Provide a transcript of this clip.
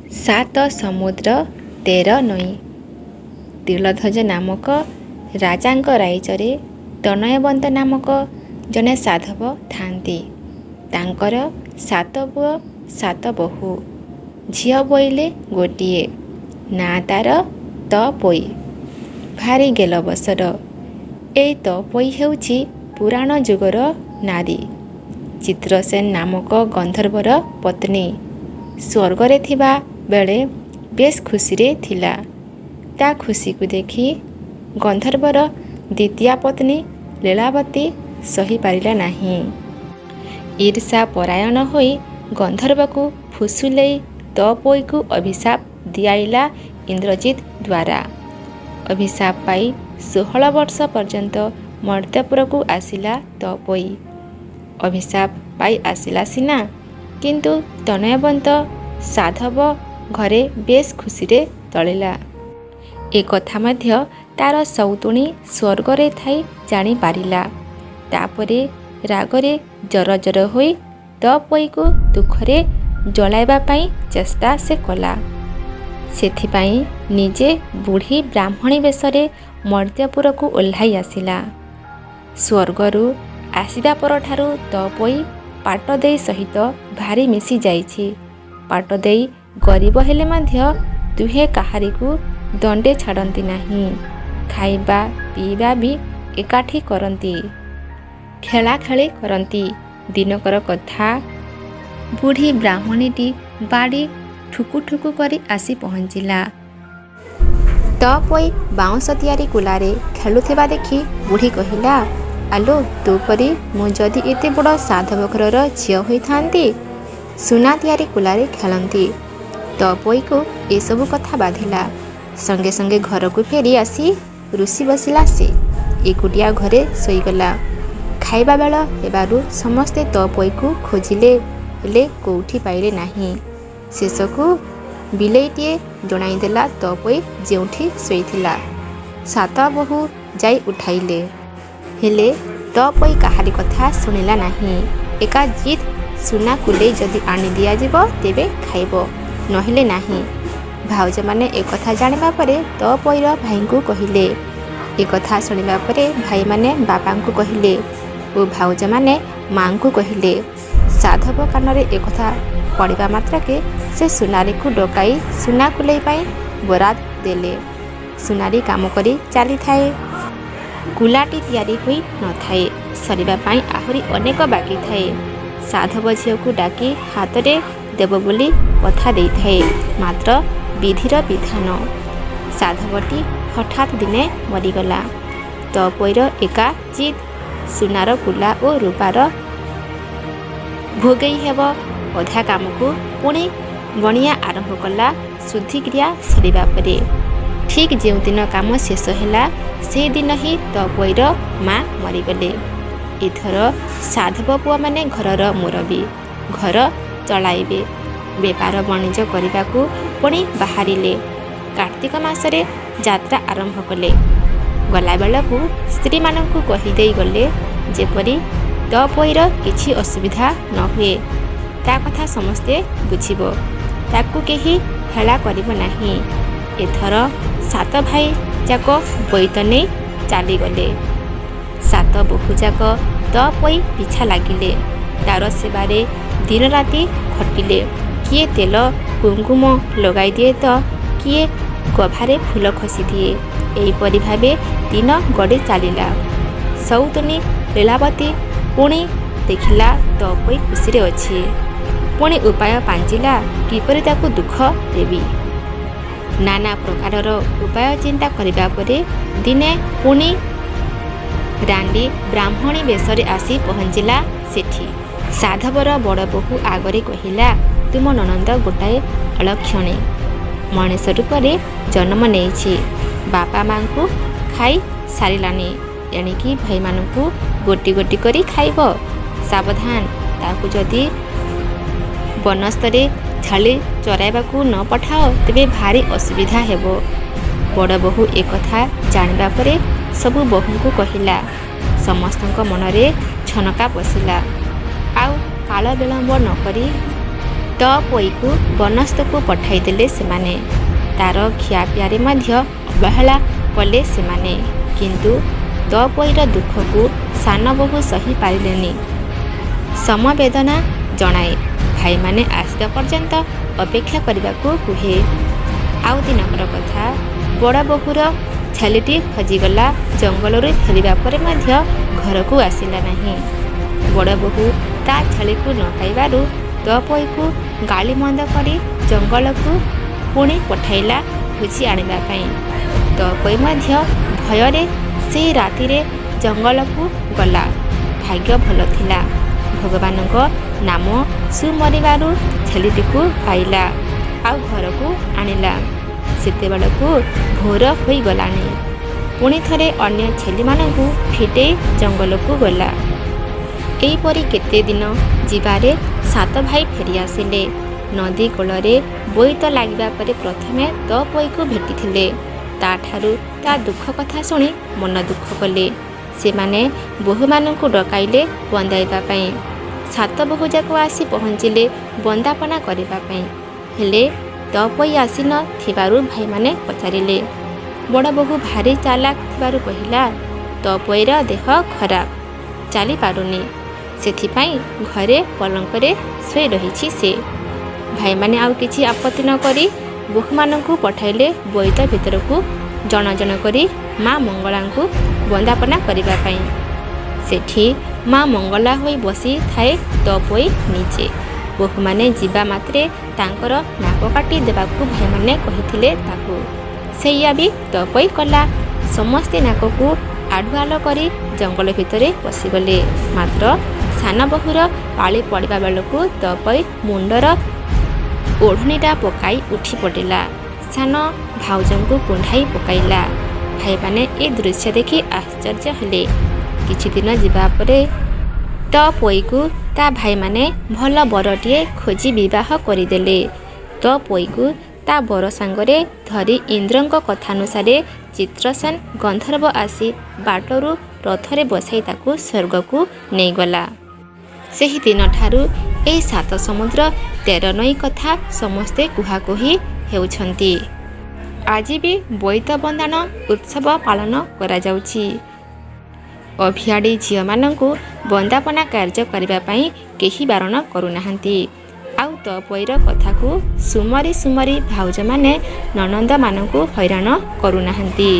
ସାତ ସମୁଦ୍ର 13 ନଈ। ତିଳଧ୍ୱଜ ନାମକ ରାଜାଙ୍କ ରାଇଜରେ ତନୟବନ୍ତ ନାମକ ଜଣେ ସାଧବ ଥାନ୍ତି। ତାଙ୍କର 7 ପୁଅ 7 ବୋହୂ। ଝିଅ ବୋଇଲେ ଗୋଟିଏ, ନାଁ ତାର ତପୋଇ। ଭାରି ଗେଲବସର। ଏଇ ତପୋଇ ହେଉଛି ପୁରାଣ ଯୁଗର ନାରୀ। ଚିତ୍ରସେନ ନାମକ ଗନ୍ଧର୍ବର ପତ୍ନୀ। ସ୍ୱର୍ଗରେ ଥିବା ବେଳେ ବେଶ୍ ଖୁସିରେ ଥିଲା। ତା ଖୁସିକୁ ଦେଖି ଗନ୍ଧର୍ବର ଦ୍ୱିତୀୟା ପତ୍ନୀ ଲୀଳାବତୀ ସହିପାରିଲା ନାହିଁ। ଈର୍ଷା ପରାୟଣ ହୋଇ ଗନ୍ଧର୍ବକୁ ଫୁସୁଲେଇ ତପୋଇକୁ ଅଭିଶାପ ଦିଆଇଲା ଇନ୍ଦ୍ରଜିତ ଦ୍ୱାରା। ଅଭିଶାପ ପାଇ 16 ବର୍ଷ ପର୍ଯ୍ୟନ୍ତ ମର୍ତ୍ତ୍ୟପୁରକୁ ଆସିଲା ତପୋଇ। ଅଭିଶାପ ପାଇ ଆସିଲା ସିନା, କିନ୍ତୁ ତନୟବନ୍ତ ସାଧବ ଘରେ ବେଶ୍ ଖୁସିରେ ଚଳିଲା। ଏକଥା ମଧ୍ୟ ତାର ସଉତୁଣୀ ସ୍ୱର୍ଗରେ ଥାଇ ଜାଣିପାରିଲା। ତାପରେ ରାଗରେ ଜରଜର ହୋଇ ତପୋଇକୁ ଦୁଃଖରେ ଜଳାଇବା ପାଇଁ ଚେଷ୍ଟା ସେ କଲା। ସେଥିପାଇଁ ନିଜେ ବୁଢ଼ୀ ବ୍ରାହ୍ମଣୀ ବେଶରେ ମର୍ତ୍ତ୍ୟପୁରକୁ ଓହ୍ଲାଇ ଆସିଲା। ସ୍ୱର୍ଗରୁ ଆସିବା ପରଠାରୁ ତପୋଇ ପାଟଦେଇ ସହିତ ଭାରି ମିଶି ଯାଇଛି। ପାଟଦେଇ ଗରିବ ହେଲେ ମଧ୍ୟ ଦୁହେଁ କାହାରିକୁ ଦଣ୍ଡେ ଛାଡ଼ନ୍ତି ନାହିଁ। ଖାଇବା ପିଇବା ବି ଏକାଠି କରନ୍ତି। ଖେଳାଖେଳି କରନ୍ତି। ଦିନକର କଥା, ବୁଢ଼ୀ ବ୍ରାହ୍ମଣୀଟି ବାଡ଼ି ଠୁକୁ ଠୁକୁ କରି ଆସି ପହଞ୍ଚିଲା। ତପୋଇ ବାଉଁଶ ତିଆରି କୁଲାରେ ଖେଳୁଥିବା ଦେଖି ବୁଢ଼ୀ କହିଲା, ଆଲୋ, ତୋ ପରି ମୁଁ ଯଦି ଏତେ ବଡ଼ ସାଧବ ଘରର ଝିଅ ହୋଇଥାନ୍ତି, ସୁନା ତିଆରି କୁଲାରେ ଖେଳନ୍ତି। ତପୋଇକୁ ଏସବୁ କଥା ବାଧିଲା। ସଙ୍ଗେ ସଙ୍ଗେ ଘରକୁ ଫେରି ଆସି ରୁଷି ବସିଲା ସେ। ଏକୁଟିଆ ଘରେ ଶୋଇଗଲା। ଖାଇବା ବେଳ ହେବାରୁ ସମସ୍ତେ ତପୋଇକୁ ଖୋଜିଲେ, ହେଲେ କୋଉଠି ପାଇଲେ ନାହିଁ। ଶେଷକୁ ବିଲେଇଟିଏ ଜଣାଇଦେଲା ତପୋଇ ଯେଉଁଠି ଶୋଇଥିଲା। 7 ବୋହୂ ଯାଇ ଉଠାଇଲେ, ହେଲେ ତପୋଇ କାହାରି କଥା ଶୁଣିଲା ନାହିଁ। ଏକା ଜିଦ୍, ସୁନା କୁଲେଇ ଯଦି ଆଣି ଦିଆଯିବ ତେବେ ଖାଇବ, ନହେଲେ ନାହିଁ। ଭାଉଜମାନେ ଏକଥା ଜାଣିବା ପରେ ତପୋଇର ଭାଇଙ୍କୁ କହିଲେ। ଏକଥା ଶୁଣିବା ପରେ ଭାଇମାନେ ବାପାଙ୍କୁ କହିଲେ ଓ ଭାଉଜମାନେ ମାଆଙ୍କୁ କହିଲେ। ସାଧବ କାନରେ ଏକଥା ପଡ଼ିବା ମାତ୍ରକେ ସେ ସୁନାରୀକୁ ଡକାଇ ସୁନା କୁଲେଇ ପାଇଁ ବରାଦ ଦେଲେ। ସୁନାରୀ କାମ କରି ଚାଲିଥାଏ। କୁଲାଟି ତିଆରି ହୋଇ ନଥାଏ। ସରିବା ପାଇଁ ଆହୁରି ଅନେକ ବାକି ଥାଏ। ସାଧବ ଝିଅକୁ ଡାକି ହାତରେ ଦେବ ବୋଲି କଥା ଦେଇଥାଏ। ମାତ୍ର ବିଧିର ବିଧାନ। ସାଧବଟି ହଠାତ୍ ଦିନେ ମରିଗଲା। ତପୋଇର ଏକା ଜିଦ୍, ସୁନାର କୁଲା ଓ ରୂପାର ଭୋଗେଇ ହେବ। ଅଧା କାମକୁ ପୁଣି ଗଣିଆ ଆରମ୍ଭ କଲା ଶୁଦ୍ଧିକ୍ରିୟା ସରିବା ପରେ। ଠିକ୍ ଯେଉଁଦିନ କାମ ଶେଷ ହେଲା, ସେହିଦିନ ହିଁ ତପୋଇର ମା ମରିଗଲେ। ଏଥର ସାଧବ ପୁଅମାନେ ଘରର ମୁରବୀ। ଘର ଚଳାଇବେ। ବେପାର ବାଣିଜ୍ୟ କରିବାକୁ ପୁଣି ବାହାରିଲେ। କାର୍ତ୍ତିକ ମାସରେ ଯାତ୍ରା ଆରମ୍ଭ କଲେ। ଗଲାବେଳକୁ ସ୍ତ୍ରୀମାନଙ୍କୁ କହିଦେଇ ଗଲେ, ଯେପରି ତପୋଇର କିଛି ଅସୁବିଧା ନ ହୁଏ। ତା କଥା ସମସ୍ତେ ବୁଝିବ। ତାକୁ କେହି ହେଳା କରିବ ନାହିଁ। ଏଥର 7 ଭାଇ ଯାକ ବୋଇତ ନେଇ ଚାଲିଗଲେ। 7 ବୋହୂଯାକ ତପୋଇ ପିଛା ଲାଗିଲେ। ତାର ସେବାରେ ଦିନରାତି ଖଟିଲେ। କିଏ ତେଲ କୁଙ୍କୁମ ଲଗାଇ ଦିଏ ତ କିଏ ଗଭାରେ ଫୁଲ ଖୋସିଦିଏ। ଏହିପରି ଭାବେ ଦିନ ଗଡ଼ି ଚାଲିଲା। ସଉତୁଣୀ ଲୀଳାବତୀ ପୁଣି ଦେଖିଲା ତପୋଇ ଖୁସିରେ ଅଛି। ପୁଣି ଉପାୟ ପାଞ୍ଚିଲା କିପରି ତାକୁ ଦୁଃଖ ଦେବି। ନାନା ପ୍ରକାରର ଉପାୟ ଚିନ୍ତା କରିବା ପରେ ଦିନେ ପୁଣି ରାଣ୍ଡି ବ୍ରାହ୍ମଣୀ ବେଶରେ ଆସି ପହଞ୍ଚିଲା ସେଠି। ସାଧବର ବଡ଼ ବୋହୂ ଆଗରେ କହିଲା, ତୁମ ନଣନ୍ଦ ଗୋଟାଏ ଅଲକ୍ଷଣୀ ମଣିଷ ରୂପରେ ଜନ୍ମ ନେଇଛି। ବାପା ମାଙ୍କୁ ଖାଇ ସାରିଲାନି। ଏଣିକି ଭାଇମାନଙ୍କୁ ଗୋଟି ଗୋଟି କରି ଖାଇବ। ସାବଧାନ, ତାକୁ ଯଦି ବନସ୍ତରେ ଛାଳି ଚରାଇବାକୁ ନ ପଠାଅ ତେବେ ଭାରି ଅସୁବିଧା ହେବ। ବଡ଼ ବୋହୂ ଏକଥା ଜାଣିବା ପରେ ସବୁ ବୋହୂଙ୍କୁ କହିଲା। ସମସ୍ତଙ୍କ ମନରେ ଛନକା ପଶିଲା। ଆଉ କାଳ ବିଳମ୍ବ ନ କରି ତପୋଇକୁ ବନସ୍ତକୁ ପଠାଇଦେଲେ ସେମାନେ। ତାର ଖିଆପିଆରେ ମଧ୍ୟ ଅବହେଳା କଲେ ସେମାନେ। କିନ୍ତୁ ତପୋଇର ଦୁଃଖକୁ ସାନ ବୋହୂ ସହି ପାରିଲେନି। ସମବେଦନା ଜଣାଏ। ଭାଇମାନେ ଆସିବା ପର୍ଯ୍ୟନ୍ତ ଅପେକ୍ଷା କରିବାକୁ କୁହେ। ଆଉ ଦିନକର କଥା, ବଡ଼ ବୋହୂର ଛେଳିଟି ହଜିଗଲା। ଜଙ୍ଗଲରୁ ଫେରିବା ପରେ ମଧ୍ୟ ଘରକୁ ଆସିଲା ନାହିଁ। ବଡ଼ ବୋହୂ ତା ଛେଳିକୁ ନ ପାଇବାରୁ ତପୋଇକୁ ଗାଳିମନ୍ଦ କରି ଜଙ୍ଗଲକୁ ପୁଣି ପଠାଇଲା ଖୋଜି ଆଣିବା ପାଇଁ। ତପୋଇ ମଧ୍ୟ ଭୟରେ ସେହି ରାତିରେ ଜଙ୍ଗଲକୁ ଗଲା। ଭାଗ୍ୟ ଭଲ ଥିଲା। ଭଗବାନଙ୍କ ନାମ ସୁମରିବାରୁ ଛେଳିଟିକୁ ପାଇଲା ଆଉ ଘରକୁ ଆଣିଲା। ସେତେବେଳକୁ ଭୋର ହୋଇଗଲାଣି। ପୁଣି ଥରେ ଅନ୍ୟ ଛେଳିମାନଙ୍କୁ ଫିଟେଇ ଜଙ୍ଗଲକୁ ଗଲା। ଏହିପରି କେତେ ଦିନ ଯିବାରେ 7 ଭାଇ ଫେରିଆସିଲେ। ନଦୀ କୂଳରେ ବୋଇତ ଲାଗିବା ପରେ ପ୍ରଥମେ ତପୋଇକୁ ଭେଟିଥିଲେ। ତାଠାରୁ ତା ଦୁଃଖ କଥା ଶୁଣି ମନ ଦୁଃଖ କଲେ। ସେମାନେ ବୋହୂମାନଙ୍କୁ ଡକାଇଲେ ବନ୍ଦାଇବା ପାଇଁ। 7 ବୋହୂଯାକ ଆସି ପହଞ୍ଚିଲେ ବନ୍ଦାପନା କରିବା ପାଇଁ। ହେଲେ ତପୋଇ ଆସି ନ ଥିବାରୁ ଭାଇମାନେ ପଚାରିଲେ। ବଡ଼ ବୋହୂ ଭାରି ଚାଲାକ ଥିବାରୁ କହିଲା, ତପୋଇର ଦେହ ଖରାପ, ଚାଲିପାରୁନି, ସେଥିପାଇଁ ଘରେ ପଲଙ୍କରେ ଶୋଇ ରହିଛି ସେ। ଭାଇମାନେ ଆଉ କିଛି ଆପତ୍ତି ନ କରି ବୋହୂମାନଙ୍କୁ ପଠାଇଲେ ବୋଇତ ଭିତରକୁ ଜଣ ଜଣ କରି ମା ମଙ୍ଗଳାଙ୍କୁ ବନ୍ଦାପନା କରିବା ପାଇଁ। ସେଠି ମା ମଙ୍ଗଳା ହୋଇ ବସିଥାଏ ତପୋଇ ନିଜେ। ବୋହୂମାନେ ଯିବା ମାତ୍ରେ ତାଙ୍କର ନାକ କାଟି ଦେବାକୁ ଭାଇମାନେ କହିଥିଲେ ତାକୁ। ସେଇଆ ବି ତପୋଇ କଲା। ସମସ୍ତେ ନାକକୁ ଆଢୁଆଲ କରି ଜଙ୍ଗଲ ଭିତରେ ପଶିଗଲେ। ମାତ୍ର ସାନ ବୋହୂର ପାଳି ପଡ଼ିବା ବେଳକୁ ତପୋଇ ମୁଣ୍ଡର ଓଢ଼ଣିଟା ପକାଇ ଉଠି ପଡ଼ିଲା। ସାନ ଭାଉଜଙ୍କୁ କୁଣ୍ଢାଇ ପକାଇଲା। ଭାଇମାନେ ଏ ଦୃଶ୍ୟ ଦେଖି ଆଶ୍ଚର୍ଯ୍ୟ ହେଲେ। କିଛି ଦିନ ଯିବା ପରେ ତପୋଇକୁ ତା ଭାଇମାନେ ଭଲ ବରଟିଏ ଖୋଜି ବିବାହ କରିଦେଲେ। ତପୋଇକୁ ତା ବର ସାଙ୍ଗରେ ଧରି ଇନ୍ଦ୍ରଙ୍କ କଥାନୁସାରେ ଚିତ୍ରସେନ ଗନ୍ଧର୍ବ ଆସି ବାଟରୁ ରଥରେ ବସାଇ ତାକୁ ସ୍ୱର୍ଗକୁ ନେଇଗଲା। ସେହି ଦିନଠାରୁ ଏହି 7 ସମୁଦ୍ର 13 ନଈ କଥା ସମସ୍ତେ କୁହାକୁହି ହେଉଛନ୍ତି। ଆଜି ବି ବୋଇତ ବନ୍ଦାଣ ଉତ୍ସବ ପାଳନ କରାଯାଉଛି। ଅଭିଆଡ଼ି ଝିଅମାନଙ୍କୁ ବନ୍ଦାପନା କାର୍ଯ୍ୟ କରିବା ପାଇଁ କେହି ବାରଣ କରୁନାହାନ୍ତି। ଆଉ ତପୋଇର କଥାକୁ ସୁମରି ସୁମରି ଭାଉଜମାନେ ନଣନ୍ଦମାନଙ୍କୁ ହଇରାଣ କରୁନାହାନ୍ତି।